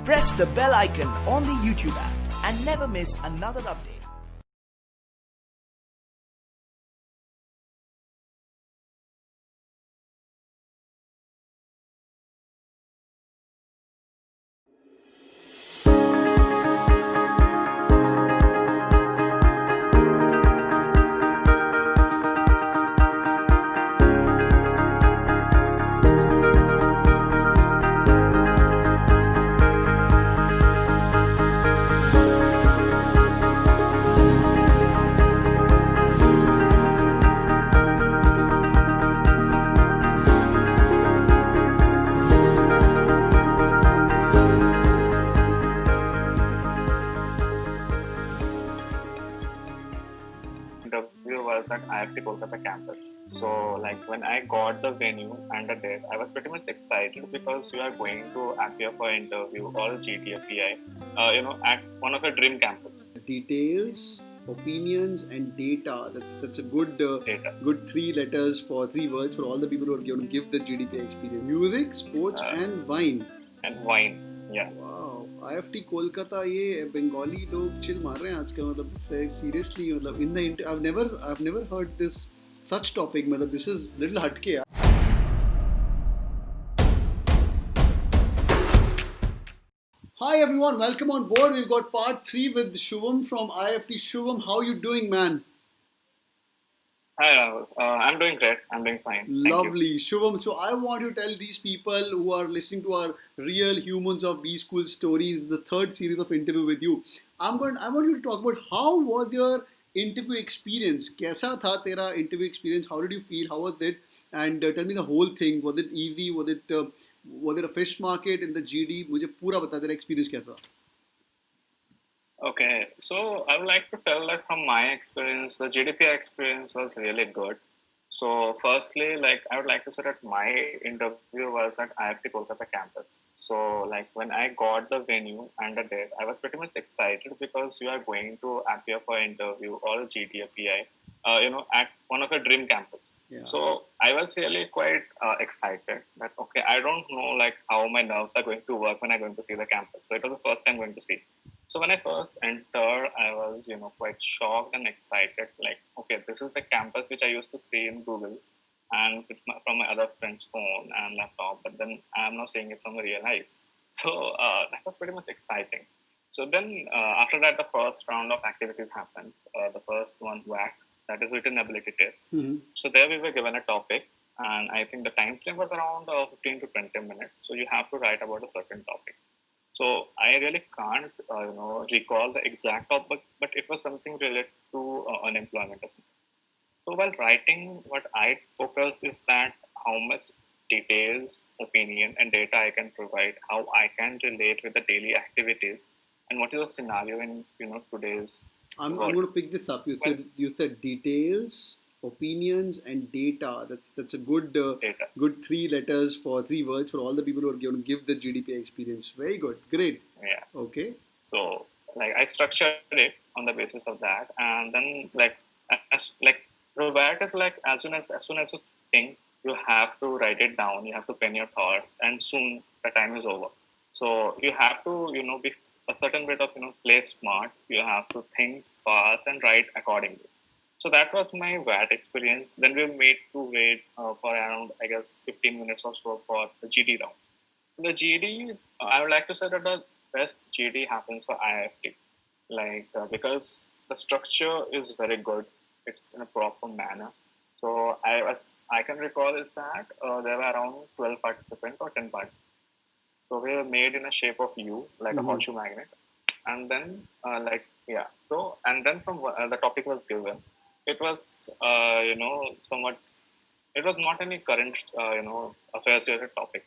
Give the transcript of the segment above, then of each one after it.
Press the bell icon on the YouTube app and never miss another update. Interview was at IFT Kolkata campus. So, when I got the venue and the date, I was pretty much excited because we are going to appear for interview all GTFEI, at one of your dream campus. Details, opinions, and data. That's a good Data. good three letters for three words for all the people who are going to give the GDPI experience. Music, sports, and wine. And wine. Yeah. Wow, IFT Kolkata ये बंगाली लोग chill मार रहे हैं आजकल मतलब seriously मतलब in the I've never heard this such topic मतलब this is little हटके यार. Hi everyone, welcome on board. We've got part 3 with Shubham from IFT. Shubham, how you doing, man? Hi, Rahul. I'm doing great. I'm doing fine. Thank you. Lovely. Shubham, so I want you to tell these people who are listening to our Real Humans of B School Stories, the third series of interview with you. I want you to talk about how was your interview experience? कैसा था तेरा interview experience? How did you feel? How was it? And tell me the whole thing. Was it easy? Was it a fish market in the GD? मुझे पूरा बता तेरा experience कैसा था? Okay, so I would like to tell that from my experience, the GDPI experience was really good. So, firstly, I would like to say that my interview was at IFT Kolkata campus. So, when I got the venue and the date, I was pretty much excited because we are going to appear for interview all GTFEI, at one of your dream campus. Yeah. So, I was really quite excited that okay, I don't know how my nerves are going to work when I'm going to see the campus. So, it was the first time going to see. So when I first entered, I was, quite shocked and excited. Okay, this is the campus which I used to see in Google and from my other friend's phone and laptop, but then I'm now seeing it from the real eyes. So that was pretty much exciting. So then after that, the first round of activities happened. The first one, WAC, that is written ability test. Mm-hmm. So there we were given a topic, and I think the time frame was around 15 to 20 minutes. So you have to write about a certain topic. So I really can't, recall the exact topic, but it was something related to unemployment. So while writing, what I focused is that how much details, opinion, and data I can provide, how I can relate with the daily activities, and what is the scenario in today's. I'm world. going to pick this up. You said details, opinions, and data. That's a good Data. good three letters for three words for all the people who are going to give the GDPI experience. Very good, great. Yeah. Okay. So I structured it on the basis of that, and then the VAT is as soon as you think, you have to write it down. You have to pen your thoughts, and soon the time is over. So you have to be a certain bit of play smart. You have to think fast and write accordingly. So that was my VAT experience. Then we made to wait for around, I guess, 15 minutes or so for the GD round. The GD, I would like to say that the best GD happens for IFT, because the structure is very good. It's in a proper manner. So I can recall is that there were around 12 participants or 10 participants. So we were made in a shape of U, like a horseshoe magnet, and then So and then from the topic was given. It was somewhat. It was not any current affairs related topic.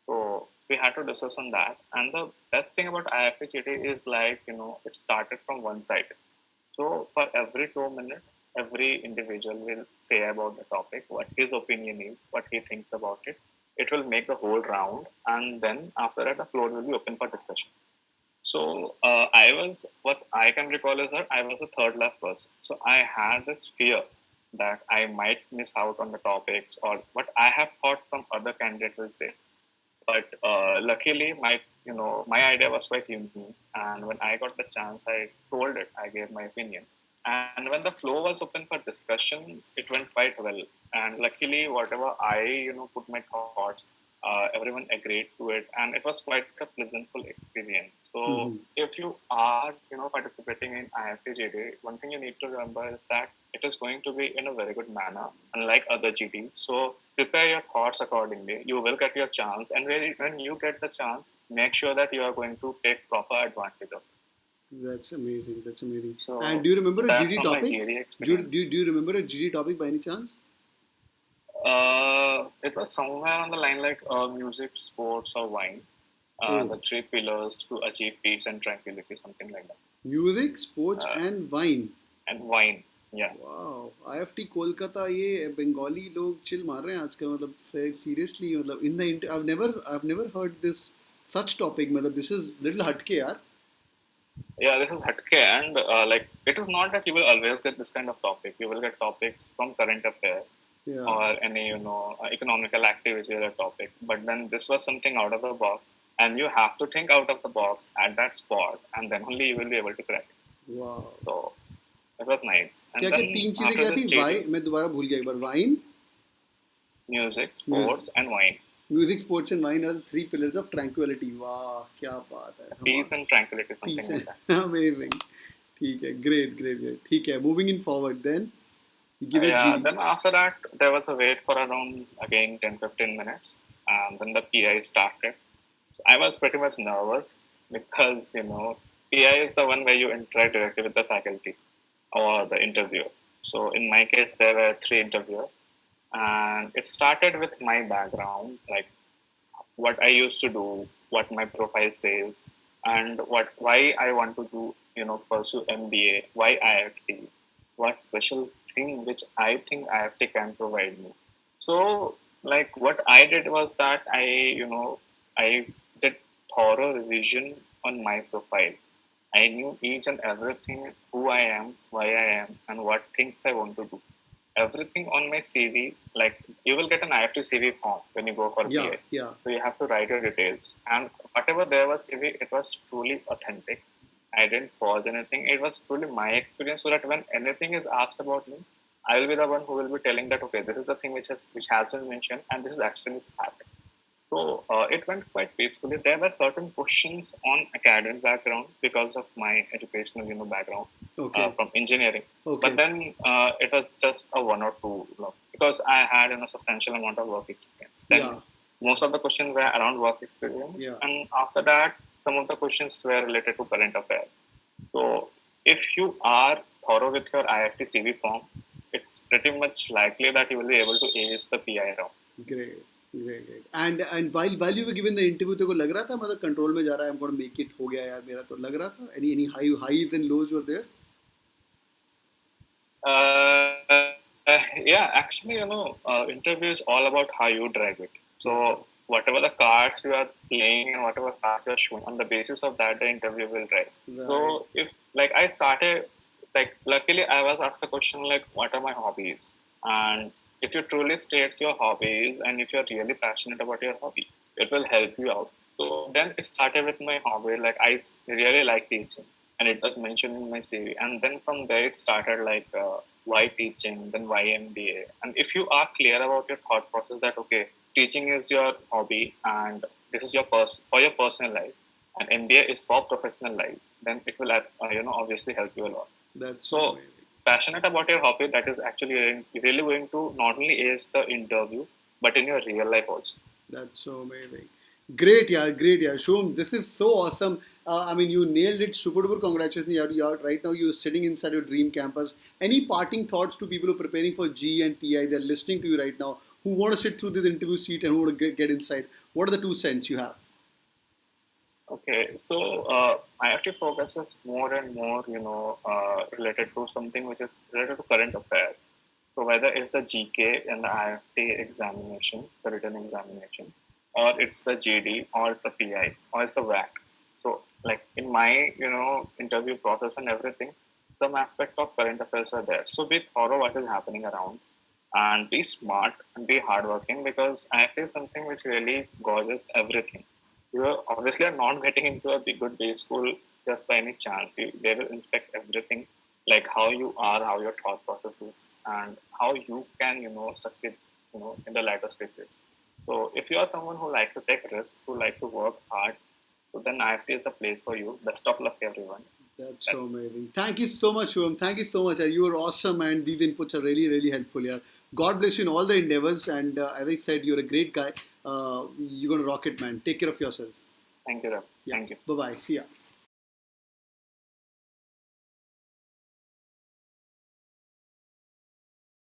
So we had to discuss on that. And the best thing about IFTGT is it started from one side. So for every 2 minutes, every individual will say about the topic, what his opinion is, what he thinks about it. It will make the whole round, and then after that, the floor will be open for discussion. So what I can recall is that I was a third last person. So I had this fear that I might miss out on the topics or what I have thought from other candidates will say. But luckily, my idea was quite unique, and when I got the chance, I told it. I gave my opinion, and when the flow was open for discussion, it went quite well. And luckily, whatever I put my thoughts, everyone agreed to it, and it was quite a pleasantful experience. So Mhm. if you are participating in IFTJD, one thing you need to remember is that it is going to be in a very good manner, unlike other GDs. So prepare your thoughts accordingly. You will get your chance, and when you get the chance, make sure that you are going to take proper advantage of it. That's amazing. That's amazing. And So do you remember a that's GD from my topic? GD Do experience. you remember a GD topic by any chance? It was somewhere on the line like music, sports, or wine. Oh, The three pillars to achieve peace and tranquility, something like that. music, sports, Uh, and wine. and wine, yeah. वाह IFT Kolkata ये बंगाली लोग chill मार रहे हैं आजकल मतलब seriously मतलब in the I've never heard this such topic मतलब this is little हटके यार Yeah, this is Hatke, and like it is not that you will always get this kind of topic. You will get topics from current affairs yeah or any economical activity or a topic. But then this was something out of the box, and you have to think out of the box at that spot, and then only you will be able to crack it. वाह So it was nice. क्या And क्या then तीन चीजें after क्या थी this JD, wine मैं दोबारा भूल गया एक बार wine music, music sports, and wine, music sports and wine are three pillars of tranquility वाह क्या बात है हम peace and tranquility, peace something है like that. अमेजिंग ठीक है ग्रेट ग्रेट ग्रेट ठीक है moving in forward then you give it Yeah, GD then after that, there was a wait for around again 10-15 minutes, and then the PI started. I was pretty much nervous because PI is the one where you interact directly with the faculty or the interviewer. So in my case, there were three interviewers, and it started with my background, like what I used to do, what my profile says, and why I want to do pursue MBA, why IFT, what special thing which I think IFT can provide me. So like what I did was that I did thorough revision on my profile. I knew each and everything who I am, why I am, and what things I want to do. Everything on my CV, like you will get an IFT CV form when you go for या PA. या So you have to write your details. And whatever there was CV, it was truly authentic. I didn't forge anything. It was truly my experience so that when anything is asked about me, I will be the one who will be telling that okay, this is the thing which has been mentioned and this is actually happened. So it went quite peacefully. There were certain questions on academic background because of my educational, background okay from engineering. Okay But then it was just a one or two, because I had a substantial amount of work experience. या Then most of the questions were around work experience, या and after that, some of the questions were related to current affairs. So if you are thorough with your IFT CV form, it's pretty much likely that you will be able to ace the PI round. Great great great and while you were given the interview तेरे को लग रहा था मतलब control में जा रहा है I'm going to make it हो गया यार मेरा तो लग रहा था any highs and lows were there Uh, yeah, actually, interview is all about how you drive it. So whatever the cards you are playing and whatever cards you are showing, on the basis of that, the interview will drive. right So if like I started, like luckily I was asked the question like, what are my hobbies? And if you truly state your hobbies and if you're really passionate about your hobby, it will help you out. So then it started with my hobby. Like really like teaching, and it was mentioned in my CV. And then from there it started like why teaching, then why MBA. And if you are clear about your thought process that okay, teaching is your hobby and this is your for your personal life, and MBA is for professional life, then it will obviously help you a lot. that's so So amazing passionate about your hobby, that is actually really going to not only ace the interview but in your real life also. that's so amazing great yeah Shom this is so awesome I mean you nailed it super duper congratulations you're right now you're sitting inside your dream campus any parting thoughts to people who are preparing for G and PI they're listening to you right now who want to sit through this interview seat and who want to get inside what are the 2 cents you have Okay, so IFT focuses more and more, related to something which is related to current affairs. So whether it's the GK and the IFT examination, the written examination, or it's the GD, or it's the PI, or it's the WAC. So like in my, interview process and everything, some aspect of current affairs were there. So be thorough what is happening around. and be smart and be hardworking, because IFT is something which really gauges everything. You are obviously are not getting into a big, good day school just by any chance. They will inspect everything, like how you are, how your thought process is, and how you can, succeed, in the later stages. So if you are someone who likes to take risks, who like to work hard, so then IFT is the place for you. Best of luck, everyone. That's so That's amazing. Thank you so much, Shubham. Thank you so much. You were awesome, and these inputs are really, really helpful here. God bless you in all the endeavors. And as I said, you're a great guy. You're going to rock it, man. Take care of yourself. Thank you, Rav. Yeah. Thank you. Bye bye. See ya.